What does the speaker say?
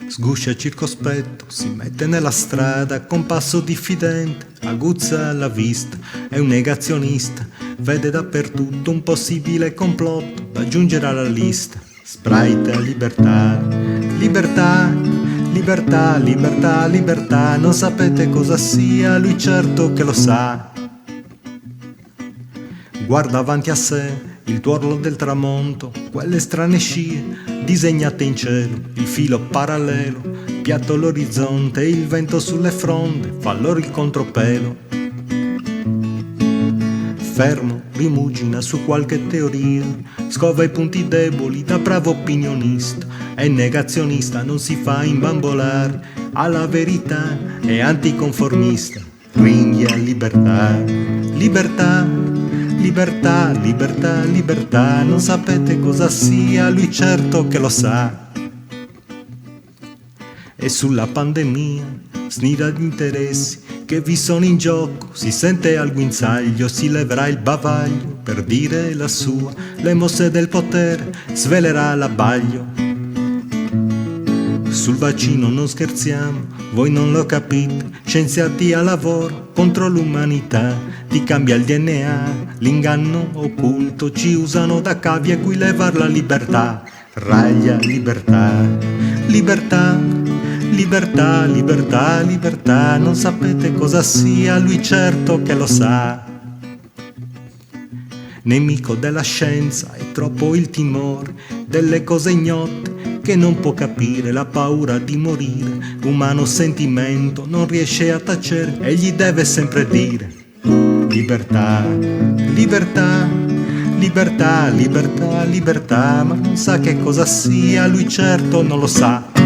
Sguscia circospetto, si mette nella strada con passo diffidente, aguzza alla vista, è un negazionista, vede dappertutto un possibile complotto da aggiungere alla lista. Sprite libertà, libertà, libertà, libertà, libertà, non sapete cosa sia, lui certo che lo sa. Guarda avanti a sé il tuorlo del tramonto, quelle strane scie disegnate in cielo, il filo parallelo, piatto l'orizzonte, il vento sulle fronde, fa loro il contropelo. Fermo, rimugina su qualche teoria, scova i punti deboli da bravo opinionista, è negazionista, non si fa imbambolare, alla verità è anticonformista. Ringhia libertà, libertà, libertà, libertà, libertà, non sapete cosa sia, lui certo che lo sa. E sulla pandemia snida di interessi che vi sono in gioco, si sente al guinzaglio, si leverà il bavaglio per dire la sua, le mosse del potere svelerà l'abbaglio. Sul vaccino non scherziamo, voi non lo capite, scienziati a lavoro contro l'umanità, ti cambia il DNA, l'inganno occulto, ci usano da cavie a cui levar la libertà. Raglia libertà, libertà, libertà, libertà, libertà, non sapete cosa sia, lui certo che lo sa. Nemico della scienza è troppo il timore delle cose ignote che non può capire, la paura di morire, umano sentimento non riesce a tacere e gli deve sempre dire libertà, libertà, libertà, libertà, libertà, ma non sa che cosa sia, lui certo non lo sa.